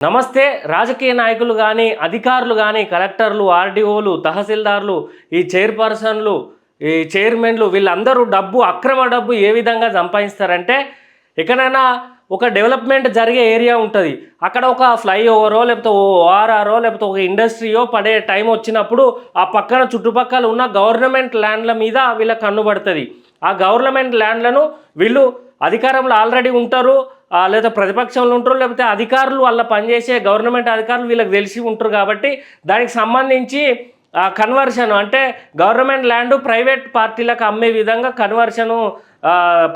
నమస్తే. రాజకీయ నాయకులు కానీ, అధికారులు కానీ, కలెక్టర్లు, ఆర్డీఓలు, తహసీల్దార్లు, ఈ చైర్పర్సన్లు, ఈ చైర్మన్లు వీళ్ళందరూ అక్రమ డబ్బు ఏ విధంగా సంపాదిస్తారంటే, ఎక్కడైనా ఒక డెవలప్మెంట్ జరిగే ఏరియా ఉంటుంది. అక్కడ ఒక ఫ్లైఓవరో లేకపోతే ఓఆర్ఆరో లేకపోతే ఒక ఇండస్ట్రీయో పడే టైం వచ్చినప్పుడు ఆ పక్కన చుట్టుపక్కల ఉన్న గవర్నమెంట్ ల్యాండ్ల మీద వీళ్ళ కన్ను పడుతుంది. ఆ గవర్నమెంట్ ల్యాండ్లను వీళ్ళు అధికారంలో ఆల్రెడీ ఉంటారు, లేదా ప్రతిపక్షంలో ఉంటారు, లేకపోతే అధికారులు వాళ్ళ పనిచేసే గవర్నమెంట్ అధికారులు వీళ్ళకి తెలిసి ఉంటారు. కాబట్టి దానికి సంబంధించి కన్వర్షన్ అంటే గవర్నమెంట్ ల్యాండ్ ప్రైవేట్ పార్టీలకు అమ్మే విధంగా కన్వర్షను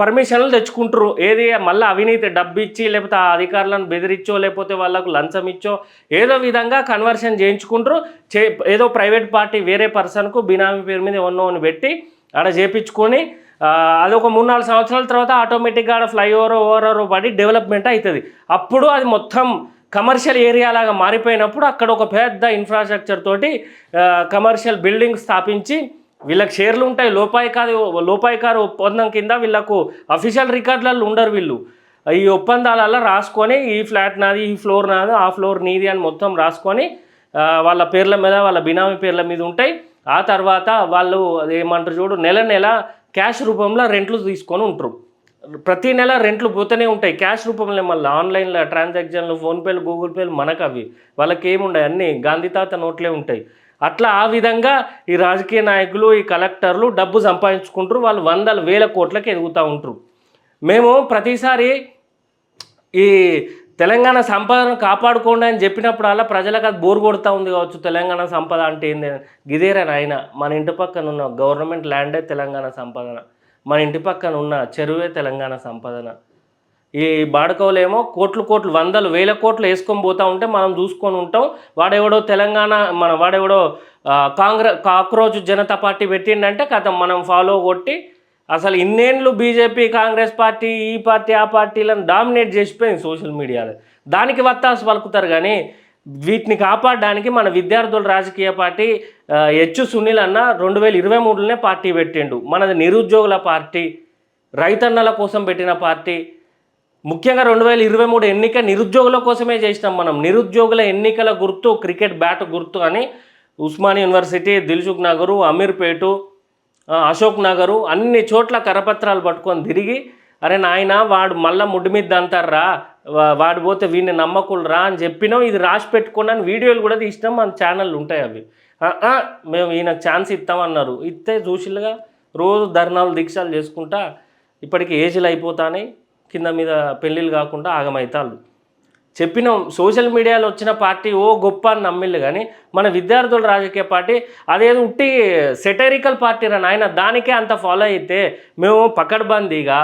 పర్మిషన్లు తెచ్చుకుంటారు. ఏది మళ్ళీ అవినీతి డబ్బు ఇచ్చి లేకపోతే ఆ అధికారులను బెదిరించో లేకపోతే వాళ్ళకు లంచం ఇచ్చో ఏదో విధంగా కన్వర్షన్ చేయించుకుంటారు. ఏదో ప్రైవేట్ పార్టీ వేరే పర్సన్కు బినామీ పేరు మీద ఉన్నోని పెట్టి ఆడ చేయించుకొని అదొక 3-4 సంవత్సరాల తర్వాత ఆటోమేటిక్గా ఆడ ఓవర్ పడి డెవలప్మెంట్ అవుతుంది. అప్పుడు అది మొత్తం కమర్షియల్ ఏరియా లాగా మారిపోయినప్పుడు అక్కడ ఒక పెద్ద ఇన్ఫ్రాస్ట్రక్చర్ తోటి కమర్షియల్ బిల్డింగ్ స్థాపించి వీళ్ళకి షేర్లు ఉంటాయి. లోపాయికారు ఒప్పందం కింద వీళ్ళకు అఫీషియల్ రికార్డులలో ఉండరు. వీళ్ళు ఈ ఒప్పందాలలో రాసుకొని ఈ ఫ్లాట్ నాది, ఈ ఫ్లోర్ నాది, ఆ ఫ్లోర్ నీది అని మొత్తం రాసుకొని వాళ్ళ పేర్ల మీద వాళ్ళ బినామీ పేర్ల మీద ఉంటాయి. ఆ తర్వాత వాళ్ళు ఏమంటారు చూడు, నెల క్యాష్ రూపంలో రెంట్లు తీసుకొని ఉంటారు. ప్రతి నెల రెంట్లు పోతూనే ఉంటాయి క్యాష్ రూపంలో. మళ్ళీ ఆన్లైన్లో ట్రాన్సాక్షన్లు, ఫోన్పేలు, గూగుల్ పేలు మనకు అవి వాళ్ళకి ఏముండవు, అన్నీ గాంధీ తాత నోట్లే ఉంటాయి. అట్లా ఆ విధంగా ఈ రాజకీయ నాయకులు, ఈ కలెక్టర్లు డబ్బు సంపాదించుకుంటారు. వాళ్ళు 100,000 కోట్లకి ఎదుగుతూ ఉంటారు. మేము ప్రతిసారి ఈ తెలంగాణ సంపదను కాపాడుకోండి అని చెప్పినప్పుడల్లా ప్రజలకు అది బోర్ కొడుతూ ఉంది కావచ్చు. తెలంగాణ సంపద అంటే ఏంది? గిదేరా నాయన, మన ఇంటి పక్కన ఉన్న గవర్నమెంట్ ల్యాండే తెలంగాణ సంపదన, మన ఇంటి పక్కన ఉన్న చెరువే తెలంగాణ సంపదన. ఈ బాడకవులేమో కోట్లు 100,000 కోట్లు వేసుకొని పోతూ ఉంటే మనం చూసుకొని ఉంటాం. వాడెవడో తెలంగాణ వాడెవడో కాక్రోచ్ జనతా పార్టీ పెట్టిండంటే కథ మనం ఫాలో కొట్టి అసలు ఇన్నేళ్ళు బీజేపీ, కాంగ్రెస్ పార్టీ, ఈ పార్టీ, ఆ పార్టీలను డామినేట్ చేసిపోయింది సోషల్ మీడియాలో. దానికి వత్తాసు పలుకుతారు. కానీ వీటిని కాపాడడానికి మన విద్యార్థుల రాజకీయ పార్టీ సునీల్ అన్న 2023లోనే పార్టీ పెట్టిండు. మనది నిరుద్యోగుల పార్టీ, రైతన్నల కోసం పెట్టిన పార్టీ. ముఖ్యంగా 2023 నిరుద్యోగుల కోసమే చేసినాం మనం. నిరుద్యోగుల ఎన్నికల గుర్తు క్రికెట్ బ్యాట్ గుర్తు అని ఉస్మానియా యూనివర్సిటీ, దిల్సుఖ్ నగరు, అమీర్పేటు, అశోక్ నగరు అన్ని చోట్ల కరపత్రాలు పట్టుకొని తిరిగి, అరే నాయన వాడు మళ్ళీ ముడ్డు మీద అంటారా, వాడు పోతే వీడిని నమ్మకులరా అని చెప్పినాం. ఇది రాసి పెట్టుకున్నాను, వీడియోలు కూడా తీసినాం, మన ఛానళ్ళు ఉంటాయి అవి. మేము ఈయనకు ఛాన్స్ ఇస్తామన్నారు. ఇస్తే చూసిల్లుగా రోజు ధర్నాలు, దీక్షలు చేసుకుంటా ఇప్పటికి ఏజ్లు అయిపోతాయి, కింద మీద పెళ్ళిళ్ళు కాకుండా ఆగమవుతాళ్ళు. చెప్పినాం సోషల్ మీడియాలో వచ్చిన పార్టీ గొప్ప అని నమ్మిళ్ళు. కానీ మన విద్యార్థుల రాజకీయ పార్టీ అదేదో ఉట్టి సెటరికల్ పార్టీ రా నాయన, దానికే అంత ఫాలో అయితే మేము పకడ్బందీగా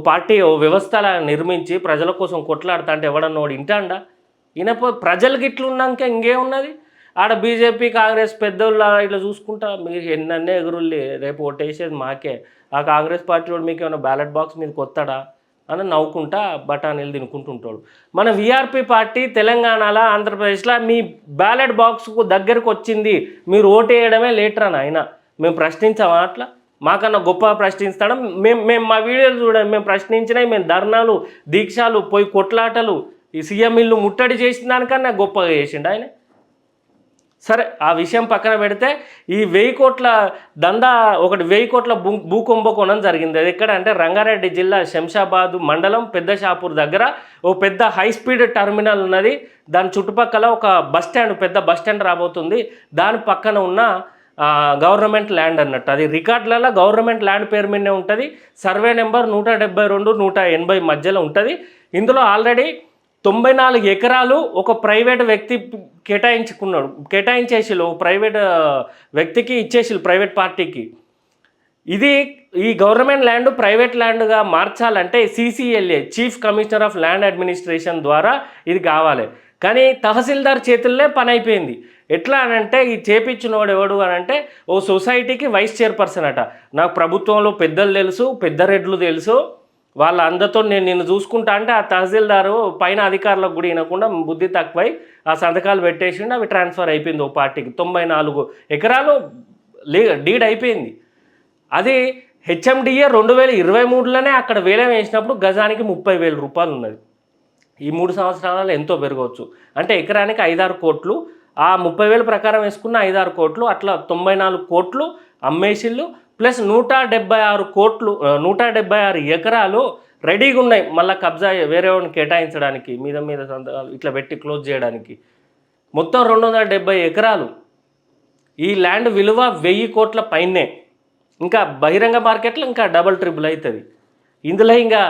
పార్టీ వ్యవస్థలా నిర్మించి ప్రజల కోసం కొట్లాడుతా అంటే ఎవడన్నోడు ఇంటాండా? ప్రజలకి ఇట్లున్నాక ఇంకేమున్నది? ఆడ బీజేపీ, కాంగ్రెస్ పెద్దోళ్ళ ఇట్లా చూసుకుంటా మీరు ఎన్నన్నీ ఎగురుల్లి, రేపు ఓటేసేది మాకే, ఆ కాంగ్రెస్ పార్టీ వాడు మీకు ఏమైనా బ్యాలెట్ బాక్స్ మీద కొత్తాడా అని నవ్వుకుంటా బఠానీలు తినుకుంటుంటాడు. మన వీఆర్పీ పార్టీ తెలంగాణలో, ఆంధ్రప్రదేశ్లో మీ బ్యాలెట్ బాక్స్కు దగ్గరకు వచ్చింది, మీరు ఓటు వేయడమే లేటరా నాయన. మేము ప్రశ్నించామా? అట్లా మాకన్నా గొప్ప ప్రశ్నిస్తాడం? మేము మా వీడియోలు చూడండి, మేము ప్రశ్నించినవి, మేము ధర్నాలు, దీక్షలు, పోయి కొట్లాటలు, ఈ సీఎం ఇల్లు ముట్టడి చేసిన దానికన్నా గొప్పగా చేసిండు ఆయన. సరే, ఆ విషయం పక్కన పెడితే ఈ 1000 కోట్ల దందా, 1,000 కోట్ల భూ కుంభకోణం జరిగింది. అది ఎక్కడ అంటే రంగారెడ్డి జిల్లా శంషాబాద్ మండలం పెద్ద షాపూర్ దగ్గర ఓ పెద్ద హై స్పీడ్ టర్మినల్ ఉన్నది. దాని చుట్టుపక్కల ఒక పెద్ద బస్ స్టాండ్ రాబోతుంది. దాని పక్కన ఉన్న గవర్నమెంట్ ల్యాండ్ అన్నట్టు. అది రికార్డులలో గవర్నమెంట్ ల్యాండ్ పేరు మీదనే ఉంటుంది. సర్వే నెంబర్ 172, 180 మధ్యలో ఉంటుంది. ఇందులో ఆల్రెడీ 94 ఎకరాలు ఒక ప్రైవేట్ వ్యక్తి కేటాయించేసిళ్ళు, ప్రైవేట్ వ్యక్తికి ఇచ్చేసిళ్ళు, ప్రైవేట్ పార్టీకి. ఇది ఈ గవర్నమెంట్ ల్యాండ్ ప్రైవేట్ ల్యాండ్గా మార్చాలంటే CCLA, chief commissioner of land administration ద్వారా ఇది కావాలి. కానీ తహసీల్దార్ చేతుల్లో పని అయిపోయింది. ఎట్లా అనంటే ఈ చేపించినవాడు ఎవడు అనంటే ఓ సొసైటీకి వైస్ చైర్పర్సన్ అట. నాకు ప్రభుత్వంలో పెద్దలు తెలుసు, పెద్ద రెడ్లు తెలుసు, వాళ్ళ అందరితో నేను నిన్ను చూసుకుంటా అంటే ఆ తహసీల్దారు పైన అధికారులకు కూడా వినకుండా బుద్ధి తక్కువై ఆ సంతకాలు పెట్టేసిండు. అవి ట్రాన్స్ఫర్ అయిపోయింది ఓ పార్టీకి. 94 ఎకరాలు డీడ్ అయిపోయింది. అది HMDA 2023లోనే అక్కడ వేలం వేసినప్పుడు గజానికి 30,000 రూపాయలు ఉన్నది. ఈ 3 సంవత్సరాలలో ఎంతో పెరగవచ్చు. అంటే ఎకరానికి 5-6 కోట్లు, ఆ 30,000 ప్రకారం వేసుకున్న 5-6 కోట్లు, అట్లా 94 కోట్లు అమ్మేసిళ్ళు. ప్లస్ 176 కోట్లు 176 ఎకరాలు రెడీగా ఉన్నాయి మళ్ళీ కబ్జా వేరే వాడిని కేటాయించడానికి, మీద మీద సంతకాలు ఇట్లా పెట్టి క్లోజ్ చేయడానికి. మొత్తం 270 ఎకరాలు. ఈ ల్యాండ్ విలువ 1000 కోట్ల పైనే. ఇంకా బహిరంగ మార్కెట్లో ఇంకా డబల్ ట్రిపుల్ అవుతుంది. ఇందులో ఇంకా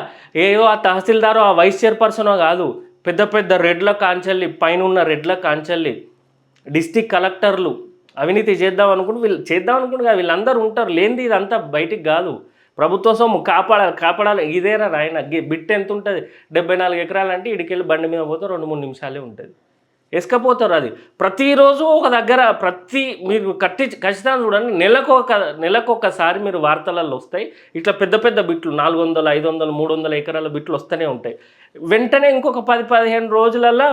ఏదో ఆ తహసీల్దారో ఆ వైస్ చైర్పర్సనో కాదు, పెద్ద పెద్ద రెడ్ల కాంచెల్లి, పైన ఉన్న రెడ్ల కాంచెల్లి, డిస్టిక్ కలెక్టర్లు అవినీతి చేద్దాం అనుకుంటే వీళ్ళందరూ ఉంటారు. లేనిది ఇదంతా బయటికి కాదు. ప్రభుత్వ సొమ్ము కాపాడాలి. ఇదేనా రాయన బిట్ ఎంత ఉంటుంది? 74 ఎకరాలు అంటే ఇడికెళ్ళి బండి మీద పోతే 2-3 నిమిషాలే ఉంటుంది. ఎసుకపోతారు. అది ప్రతిరోజు ఒక దగ్గర మీరు ఖచ్చితంగా చూడండి. నెలకొకసారి మీరు వార్తలలో వస్తాయి ఇట్లా పెద్ద పెద్ద బిట్లు 400, 500, 300 ఎకరాల బిట్లు వస్తూనే ఉంటాయి. వెంటనే ఇంకొక 10-15 రోజులలో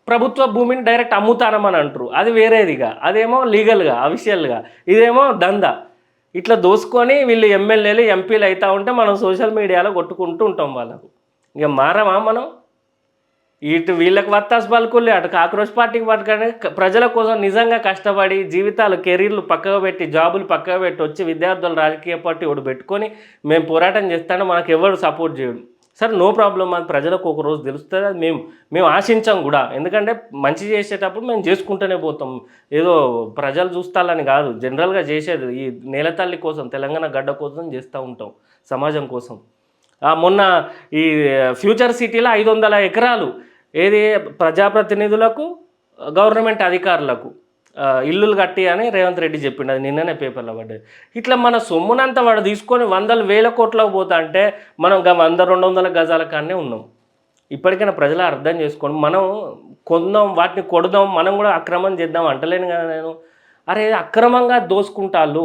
ప్రభుత్వ భూమిని డైరెక్ట్ అమ్ముతానమని అంటారు. అది వేరేదిగా, అదేమో లీగల్గా అఫీషియల్గా, ఇదేమో దందా. ఇట్లా దోసుకొని వీళ్ళు ఎమ్మెల్యేలు ఎంపీలు అవుతూ ఉంటే మనం సోషల్ మీడియాలో కొట్టుకుంటూ ఉంటాం. వాళ్ళకు ఇక మారమా మనం? ఇటు వీళ్ళకి వత్తాసు పలుకులే, అటు కాక్రోచ్ పార్టీకి పట్టుకొని ప్రజల కోసం నిజంగా కష్టపడి జీవితాలు కెరీర్లు పక్కగా పెట్టి జాబులు పక్కగా పెట్టి వచ్చి విద్యార్థులు రాజకీయ పార్టీ ఒకటి పెట్టుకొని మేము పోరాటం చేస్తానో మనకు ఎవరు సపోర్ట్ చేయడు. సరే, నో ప్రాబ్లం. అది ప్రజలకు ఒక రోజు తెలుస్తుంది. అది మేము ఆశించాం కూడా. ఎందుకంటే మంచి చేసేటప్పుడు మేము చేసుకుంటూనే పోతాం. ఏదో ప్రజలు చూస్తాలని కాదు, జనరల్గా చేసేది ఈ నేలతల్లి కోసం, తెలంగాణ గడ్డ కోసం చేస్తూ ఉంటాం, సమాజం కోసం. మొన్న ఈ ఫ్యూచర్ సిటీలో 500 ఎకరాలు ఏది ప్రజాప్రతినిధులకు, గవర్నమెంట్ అధికారులకు ఇల్లులు కట్టి అని రేవంత్ రెడ్డి చెప్పిండు. అది నిన్ననే పేపర్లో పడ్డది. ఇట్లా మన సొమ్మునంతా వాడు తీసుకొని 100,000 కోట్లకు పోతా అంటే మనం 100-200 గజాల కాడనే ఉన్నాం. ఇప్పటికైనా ప్రజలు అర్థం చేసుకోండి. మనం కొందాం, వాటిని కొడదాం, మనం కూడా అక్రమం చేద్దాం అంటలేను కదా నేను. అరే అక్రమంగా దోసుకుంటాళ్ళు.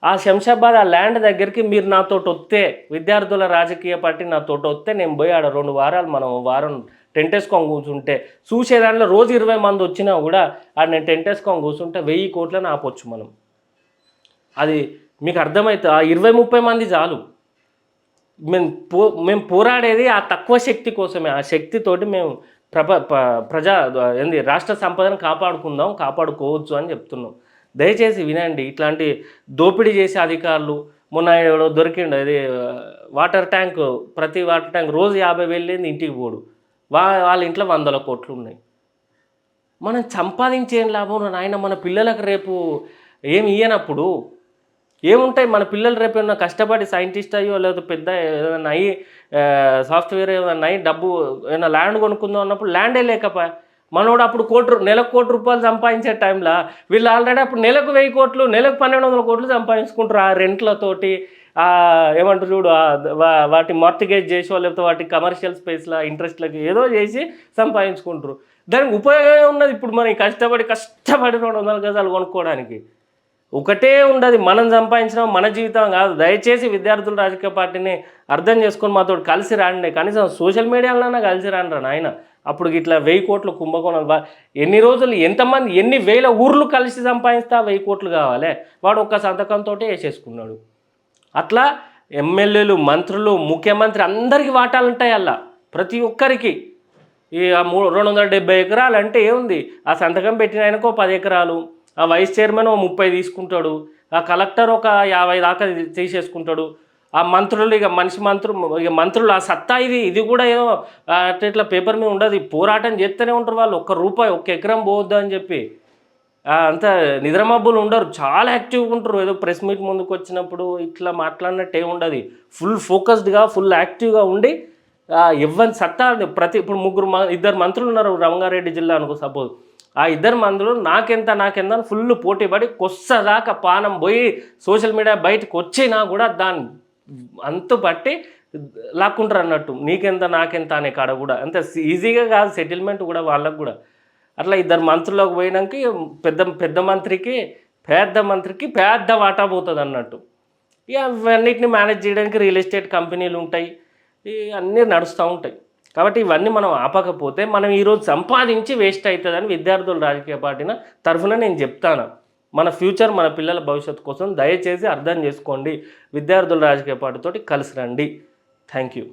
ఆ శంషాబాద్ ఆ ల్యాండ్ దగ్గరికి మీరు నాతోటి వస్తే, విద్యార్థుల రాజకీయ పార్టీ నాతోటి వస్తే నేను పోయి ఆడ 2 వారాలు మనం వారం టెంట్ వేసుకొని కూర్చుంటే, చూసేదాంట్లో రోజు 20 మంది వచ్చినా కూడా ఆడ నేను టెంట్ వేసుకొని కూర్చుంటే 1000 కోట్లను ఆపొచ్చు మనం. అది మీకు అర్థమవుతుంది. ఆ 20-30 మంది చాలు. మేము పోరాడేది ఆ తక్కువ శక్తి కోసమే. ఆ శక్తితోటి మేము రాష్ట్ర సంపదను కాపాడుకోవచ్చు అని చెప్తున్నాం. దయచేసి వినండి. ఇట్లాంటి దోపిడీ చేసే అధికారులు, మొన్న దొరికిండు అది ప్రతి వాటర్ ట్యాంక్ రోజు 50,000 ఇంటికి పోడు. వాళ్ళ ఇంట్లో 100 కోట్లు ఉన్నాయి. మనం సంపాదించేం లాభం నాయన? మన పిల్లలకు రేపు ఏమి ఇయ్యనప్పుడు ఏముంటాయి? మన పిల్లలు రేపు ఏమన్నా కష్టపడి సైంటిస్ట్ అయ్యో లేదా పెద్ద ఏదైనా అయ్యి సాఫ్ట్వేర్ ఏదైనా అయ్యి డబ్బు ఏదైనా ల్యాండ్ కొనుక్కుందాం అన్నప్పుడు ల్యాండే లేకపోయా. మనోడు అప్పుడు నెలకు ₹1,00,00,000 సంపాదించే టైంలో వీళ్ళు ఆల్రెడీ అప్పుడు నెలకు 1000 కోట్లు, నెలకు 1,200 కోట్లు సంపాదించుకుంటారు. ఆ రెంట్లతోటి ఏమంటారు చూడు, వాటి మార్టిగేజ్ చేసి లేకపోతే వాటి కమర్షియల్ స్పేస్లో ఇంట్రెస్ట్లకి ఏదో చేసి సంపాదించుకుంటారు. దానికి ఉపయోగమే ఉన్నది. ఇప్పుడు మనం కష్టపడి 200 గజాలు కొనుక్కోవడానికి ఒకటే ఉండదు. మనం సంపాదించడం మన జీవితం కాదు. దయచేసి విద్యార్థుల రాజకీయ పార్టీని అర్థం చేసుకొని మాతో కలిసి రాండి. కనీసం సోషల్ మీడియాలోనే కలిసి రాండి నాయన. అప్పుడు ఇట్లా 1000 కోట్లు కుంభకోణాలు ఎన్ని రోజులు, ఎంతమంది, ఎన్ని వేల ఊర్లు కలిసి సంపాదిస్తే 1000 కోట్లు కావాలి. వాడు ఒక్క సంతకంతో వేసేసుకున్నాడు. అట్లా ఎమ్మెల్యేలు, మంత్రులు, ముఖ్యమంత్రి అందరికీ వాటాలు ఉంటాయి. అలా ప్రతి ఒక్కరికి ఈ 270 ఎకరాలు అంటే ఏముంది? ఆ సంతకం పెట్టిన ఆయనకు 10 ఎకరాలు, ఆ వైస్ చైర్మన్ 30 తీసుకుంటాడు, ఆ కలెక్టర్ ఒక 50 దాకా తీసేసుకుంటాడు. ఆ మంత్రులు మంత్రులు ఆ సత్తా ఇది కూడా ఏదో ఇట్లా పేపర్ మీద ఉండదు. పోరాటం చేస్తూనే ఉంటారు వాళ్ళు. ఒక్క ఎకరం పోవద్దు అని చెప్పి. అంత నిద్రమబ్బులు ఉండరు, చాలా యాక్టివ్గా ఉంటారు. ఏదో ప్రెస్ మీట్ ముందుకు వచ్చినప్పుడు ఇట్లా మాట్లాడినట్టే ఉండదు. ఫుల్ ఫోకస్డ్గా, ఫుల్ యాక్టివ్గా ఉండి ఇవ్వని సత్తా ఇప్పుడు ఇద్దరు మంత్రులు ఉన్నారు రంగారెడ్డి జిల్లా అనుకో సపోజ్. ఆ ఇద్దరు మంత్రులు నాకెంత అని ఫుల్ పోటీ పడి కొස්සదాకా పానం పోయి సోషల్ మీడియా బయటకు వచ్చినా కూడా దాన్ని అంతు బట్టి లాక్కుంటారు అన్నట్టు. నీకెంత నాకెంత అనే కాడ కూడా అంత ఈజీగా కాదు సెటిల్మెంట్ కూడా వాళ్ళకు కూడా. అట్లా ఇద్దరు మంత్రులకు పోయినాక పెద్ద మంత్రికి పెద్ద వాటా పోతుంది అన్నట్టు. ఇక అవన్నిటిని మేనేజ్ చేయడానికి రియల్ ఎస్టేట్ కంపెనీలు ఉంటాయి, అన్నీ నడుస్తూ ఉంటాయి. కాబట్టి ఇవన్నీ మనం ఆపకపోతే మనం ఈరోజు సంపాదించి వేస్ట్ అవుతుందని విద్యార్థుల రాజకీయ పార్టీన తరఫున నేను చెప్తాను. మన ఫ్యూచర్, మన పిల్లల భవిష్యత్తు కోసం దయచేసి అర్థం చేసుకోండి. విద్యార్థుల రాజకీయ పార్టీతోటి కలిసి రండి. Thank you.